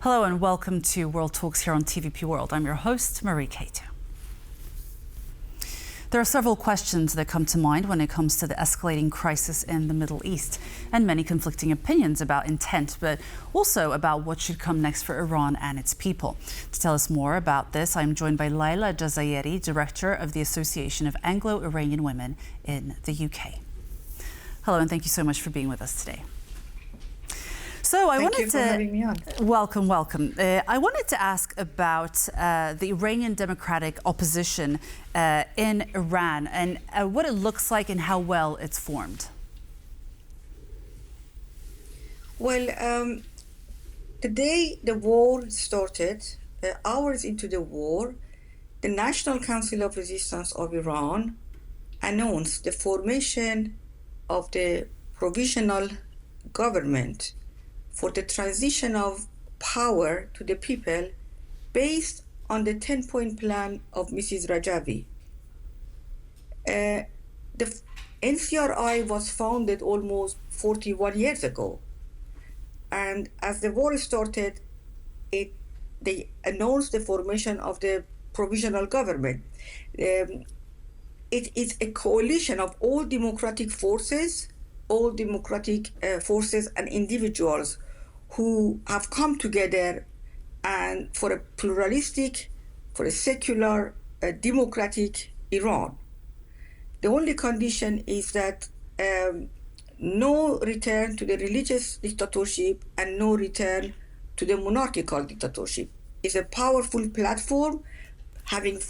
Hello and welcome to World Talks here on TVP World. I'm your host, Marie Cato. There are several questions that come to mind when it comes to the escalating crisis in the Middle East, and many conflicting opinions about intent, but also about what should come next for Iran and its people. To tell us more about this, I'm joined by Laila Jazayeri, Director of the Association of Anglo-Iranian Women in the UK. Hello, and thank you so much for being with us today. So Thank you for having me on. Welcome. I wanted to ask about the Iranian democratic opposition in Iran and what it looks like and how well it's formed. Well, the day the war started, hours into the war, the National Council of Resistance of Iran announced the formation of the provisional government for the transition of power to the people based on the 10-point plan of Mrs. Rajavi. The NCRI was founded almost 41 years ago. And as the war started, they announced the formation of the provisional government. It is a coalition of all democratic forces and individuals who have come together and for a pluralistic, for a secular, democratic Iran. The only condition is that no return to the religious dictatorship and no return to the monarchical dictatorship. It's a powerful platform having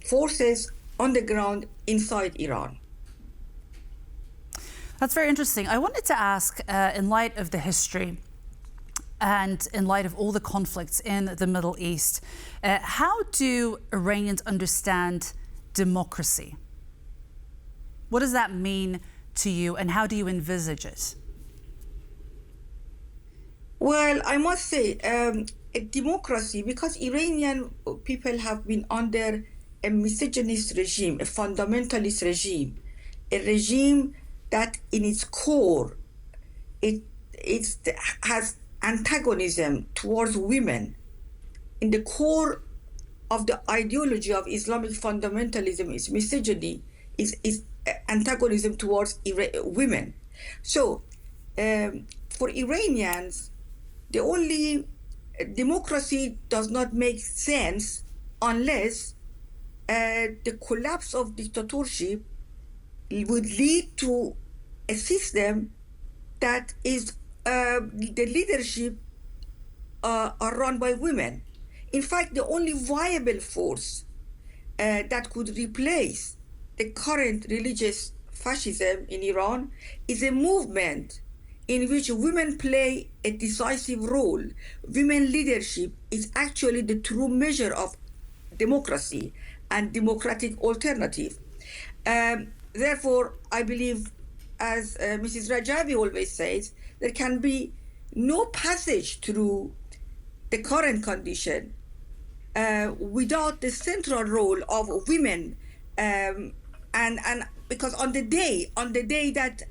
forces on the ground inside Iran. That's very interesting. I wanted to ask, in light of the history and in light of all the conflicts in the Middle East, how do Iranians understand democracy? What does that mean to you and how do you envisage it? Well, I must say, a democracy, because Iranian people have been under a misogynist regime, a fundamentalist regime, a regime that in its core, it has antagonism towards women. In the core of the ideology of Islamic fundamentalism is misogyny, is antagonism towards women. So for Iranians, the only democracy does not make sense unless the collapse of dictatorship would lead to a system that is the leadership are run by women. In fact, the only viable force that could replace the current religious fascism in Iran is a movement in which women play a decisive role. Women leadership is actually the true measure of democracy and democratic alternative. Therefore, I believe, as Mrs. Rajavi always says, there can be no passage through the current condition without the central role of women, and because on the day that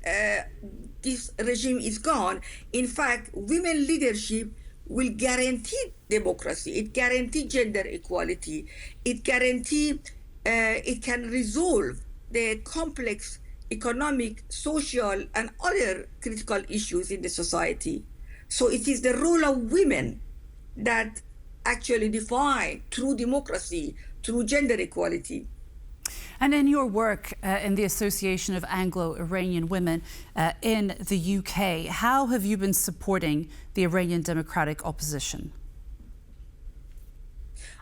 this regime is gone, in fact, women leadership will guarantee democracy. It guarantees gender equality. It guarantees it can resolve the complex economic, social, and other critical issues in the society. So it is the role of women that actually define true democracy, true gender equality. And in your work in the Association of Anglo-Iranian Women in the UK, how have you been supporting the Iranian democratic opposition?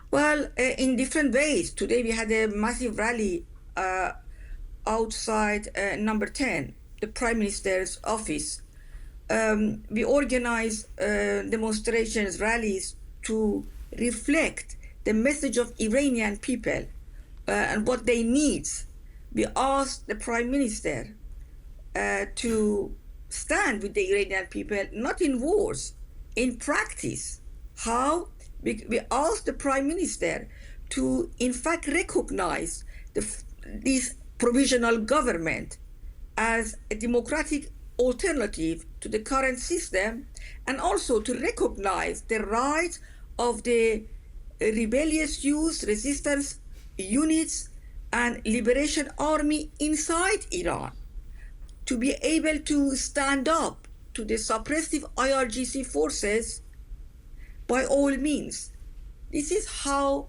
Well, in different ways. Today we had a massive rally outside number 10, the Prime Minister's office. We organized demonstrations, rallies to reflect the message of Iranian people and what they need. We asked the Prime Minister to stand with the Iranian people, not in wars, in practice. How? We asked the Prime Minister to, in fact, recognize this provisional government as a democratic alternative to the current system, and also to recognize the right of the rebellious youth resistance units and liberation army inside Iran to be able to stand up to the suppressive IRGC forces by all means. This is how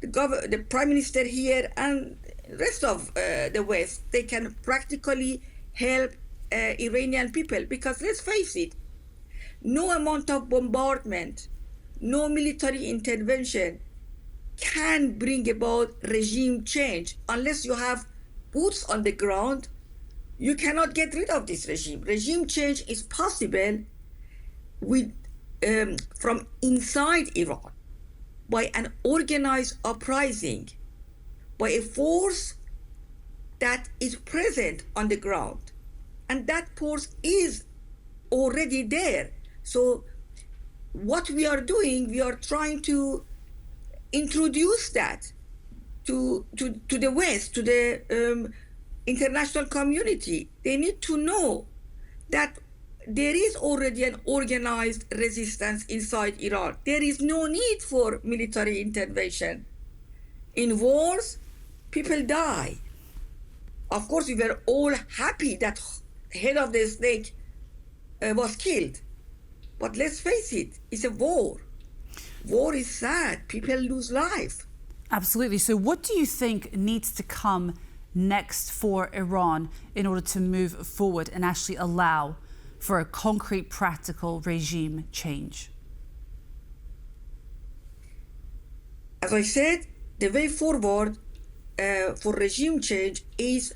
the Prime Minister here and the rest of the West, they can practically help Iranian people, because let's face it, no amount of bombardment, no military intervention can bring about regime change unless you have boots on the ground. You cannot get rid of this regime. Regime change is possible with from inside Iran by an organized uprising, by a force that is present on the ground, and that force is already there. So what we are doing, we are trying to introduce that to the West, to the international community. They need to know that there is already an organized resistance inside Iran. There is no need for military intervention. In wars, people die. Of course, we were all happy that head of the state was killed. But let's face it, it's a war. War is sad. People lose life. Absolutely. So what do you think needs to come next for Iran in order to move forward and actually allow for a concrete, practical regime change? As I said, the way forward for regime change is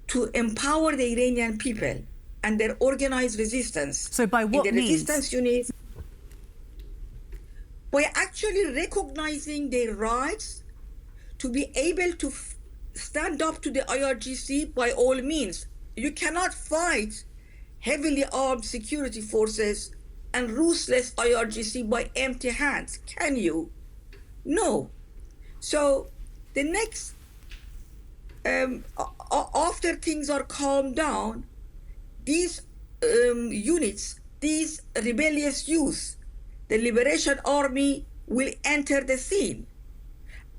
to empower the Iranian people and their organized resistance. So by what in the means? Resistance units, by actually recognizing their rights to be able to stand up to the IRGC by all means. You cannot fight heavily armed security forces and ruthless IRGC by empty hands, can you? No. So the next, after things are calmed down, these units, these rebellious youth, the Liberation Army will enter the scene.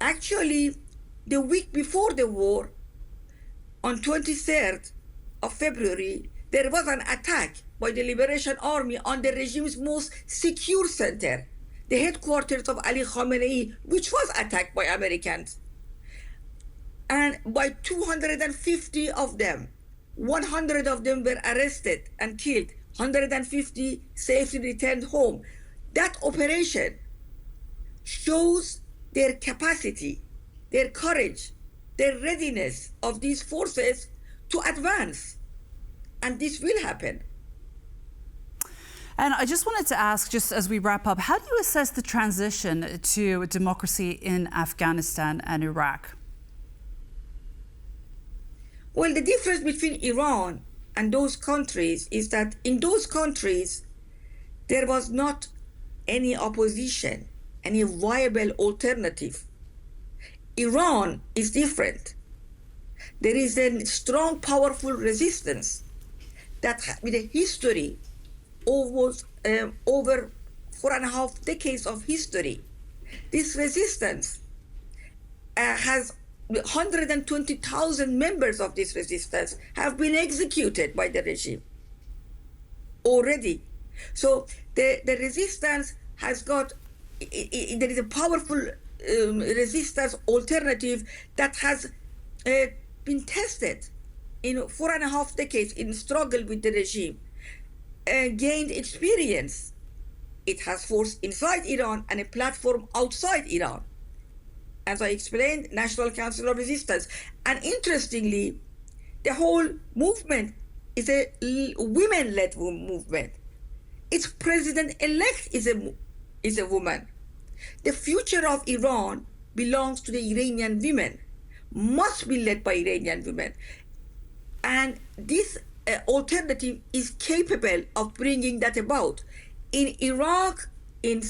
Actually, the week before the war, on 23rd of February, there was an attack by the Liberation Army on the regime's most secure center, the headquarters of Ali Khamenei, which was attacked by Americans. And by 250 of them, 100 of them were arrested and killed, 150 safely returned home. That operation shows their capacity, their courage, their readiness of these forces to advance. And this will happen. And I just wanted to ask, just as we wrap up, how do you assess the transition to democracy in Afghanistan and Iraq? Well, the difference between Iran and those countries is that in those countries, there was not any opposition, any viable alternative. Iran is different. There is a strong, powerful resistance that with a history almost over 4.5 decades of history. This resistance has 120,000 members of this resistance have been executed by the regime already. So the resistance has got, there is a powerful resistance alternative that has been tested in 4.5 decades in struggle with the regime, gained experience. It has force inside Iran and a platform outside Iran. As I explained, National Council of Resistance. And interestingly, the whole movement is a women-led movement. Its president-elect is a woman. The future of Iran belongs to the Iranian women, must be led by Iranian women. And this alternative is capable of bringing that about. In Iraq, in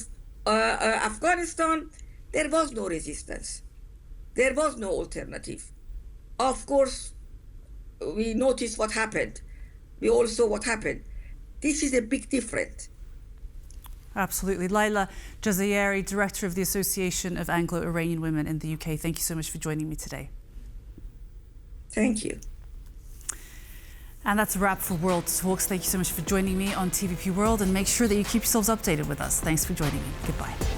Afghanistan, there was no resistance. There was no alternative. Of course, we noticed what happened. We all saw what happened. This is a big difference. Absolutely. Laila Jazayeri, Director of the Association of Anglo-Iranian Women in the UK. Thank you so much for joining me today. Thank you. And that's a wrap for World Talks. Thank you so much for joining me on TVP World, and make sure that you keep yourselves updated with us. Thanks for joining me. Goodbye.